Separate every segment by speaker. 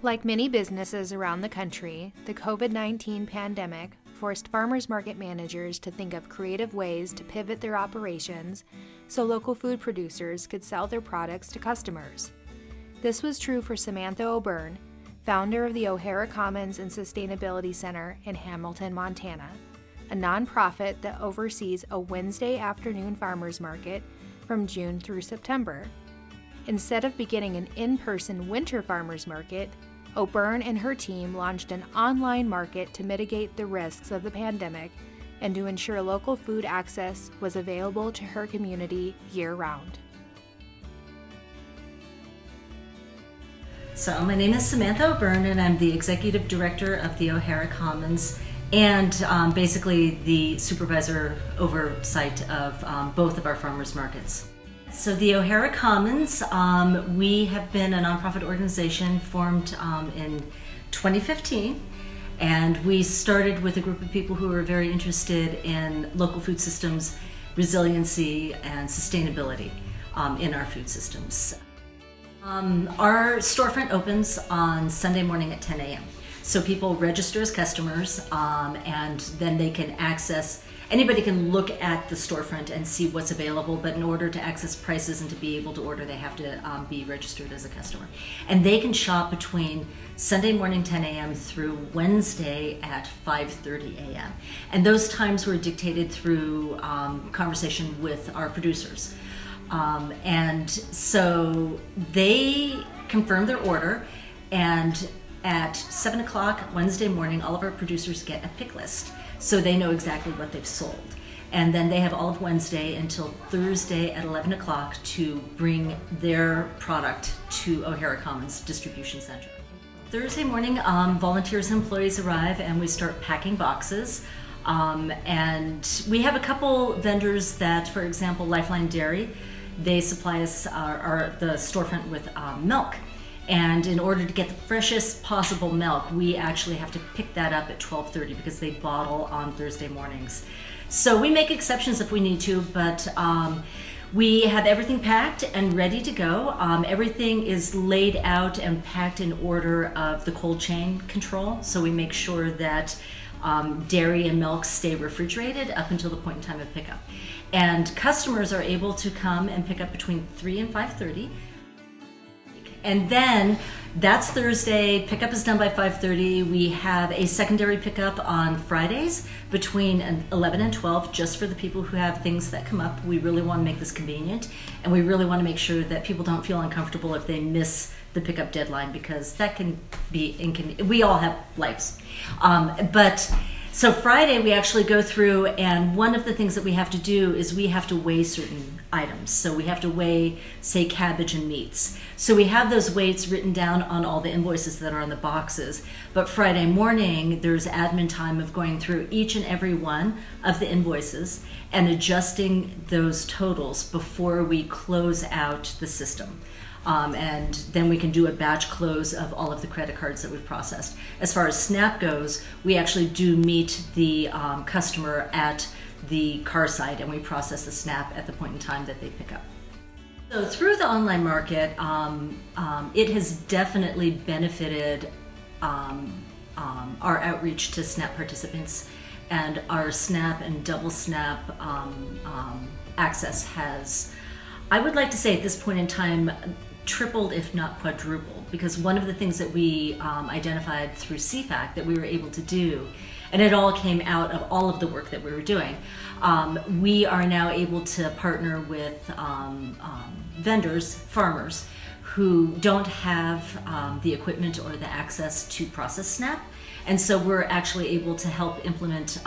Speaker 1: Like many businesses around the country, the COVID-19 pandemic forced farmers market managers to think of creative ways to pivot their operations so local food producers could sell their products to customers. This was true for Samantha OBrien, founder of the OHara Commons and Sustainability Center in Hamilton, Montana, a nonprofit that oversees a Wednesday afternoon farmers market from June through September. Instead of beginning an in-person winter farmers market, OBrien and her team launched an online market to mitigate the risks of the pandemic and to ensure local food access was available to her community year-round.
Speaker 2: So my name is Samantha OBrien, and I'm the Executive Director of the OHara Commons and basically the supervisor oversight of both of our farmers markets. So the OHara Commons, we have been a nonprofit organization formed in 2015, and we started with a group of people who were very interested in local food systems, resiliency, and sustainability in our food systems. Our storefront opens on Sunday morning at 10 a.m. So people register as customers, and then they can access, anybody can look at the storefront and see what's available, but in order to access prices and to be able to order, they have to be registered as a customer. And they can shop between Sunday morning 10 a.m. through Wednesday at 5:30 a.m. And those times were dictated through conversation with our producers. And so they confirm their order, and at 7 o'clock Wednesday morning, all of our producers get a pick list, so they know exactly what they've sold. And then they have all of Wednesday until Thursday at 11 o'clock to bring their product to OHara Commons Distribution Center. Thursday morning, volunteers and employees arrive, and we start packing boxes. And we have a couple vendors that, for example, Lifeline Dairy, they supply us the storefront with milk. And in order to get the freshest possible milk, we actually have to pick that up at 12:30 because they bottle on Thursday mornings. So we make exceptions if we need to, but we have everything packed and ready to go. Everything is laid out and packed in order of the cold chain control. So we make sure that dairy and milk stay refrigerated up until the point in time of pickup. And customers are able to come and pick up between 3 and 5:30. And then that's Thursday, pickup is done by 5:30. We have a secondary pickup on Fridays between 11 and 12, just for the people who have things that come up. We really want to make this convenient, and we really want to make sure that people don't feel uncomfortable if they miss the pickup deadline, because that can be inconvenient. We all have lives. So Friday we actually go through, and one of the things that we have to do is we have to weigh certain items. So we have to weigh, say, cabbage and meats. So we have those weights written down on all the invoices that are on the boxes. But Friday morning, there's admin time of going through each and every one of the invoices and adjusting those totals before we close out the system. And then we can do a batch close of all of the credit cards that we've processed. As far as SNAP goes, we actually do meet the customer at the car site, and we process the SNAP at the point in time that they pick up. So through the online market, it has definitely benefited our outreach to SNAP participants, and our SNAP and double SNAP access has, I would like to say at this point in time, tripled if not quadrupled, because one of the things that we identified through CFAC that we were able to do, and it all came out of all of the work that we were doing, we are now able to partner with vendors, farmers, who don't have the equipment or the access to process SNAP, and so we're actually able to help implement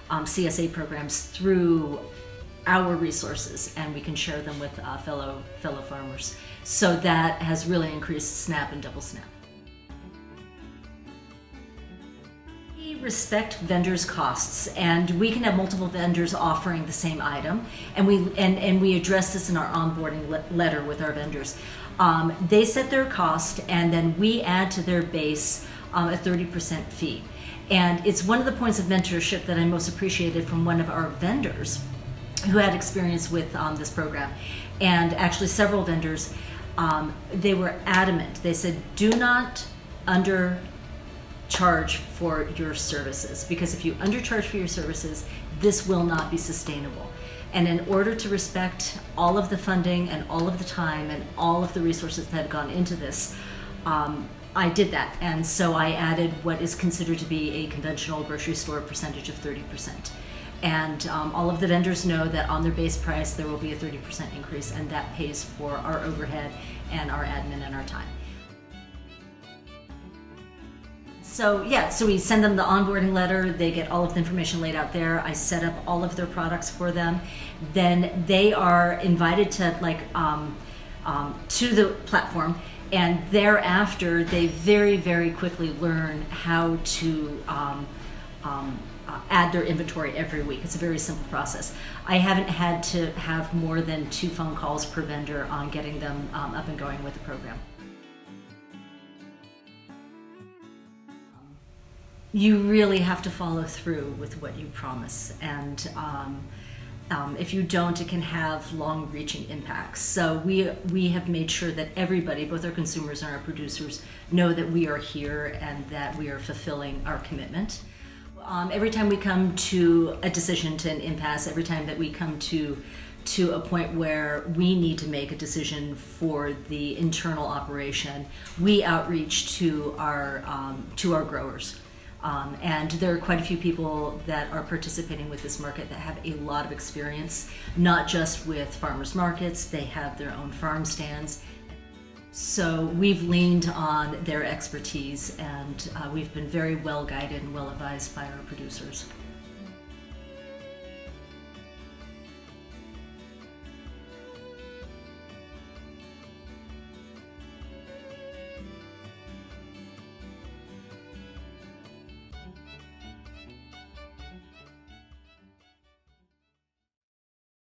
Speaker 2: CSA programs through our resources, and we can share them with fellow farmers. So that has really increased SNAP and double SNAP. We respect vendors' costs, and we can have multiple vendors offering the same item, and we address this in our onboarding letter with our vendors. They set their cost, and then we add to their base a 30% fee. And it's one of the points of mentorship that I most appreciated from one of our vendors who had experience with this program. And actually several vendors, they were adamant. They said, do not undercharge for your services, because if you undercharge for your services, this will not be sustainable. And in order to respect all of the funding and all of the time and all of the resources that have gone into this, I did that. And so I added what is considered to be a conventional grocery store percentage of 30%. And all of the vendors know that on their base price there will be a 30% increase, and that pays for our overhead and our admin and our time. So yeah, so we send them the onboarding letter, they get all of the information laid out there, I set up all of their products for them, then they are invited to to the platform, and thereafter they very, very quickly learn how to add their inventory every week. It's a very simple process. I haven't had to have more than 2 phone calls per vendor on getting them up and going with the program. You really have to follow through with what you promise, and if you don't, it can have long-reaching impacts. So we have made sure that everybody, both our consumers and our producers, know that we are here and that we are fulfilling our commitment. Every time we come to a decision, to an impasse, every time that we come to a point where we need to make a decision for the internal operation, we outreach to our growers. And there are quite a few people that are participating with this market that have a lot of experience, not just with farmers markets, they have their own farm stands. So we've leaned on their expertise, and we've been very well guided and well advised by our producers.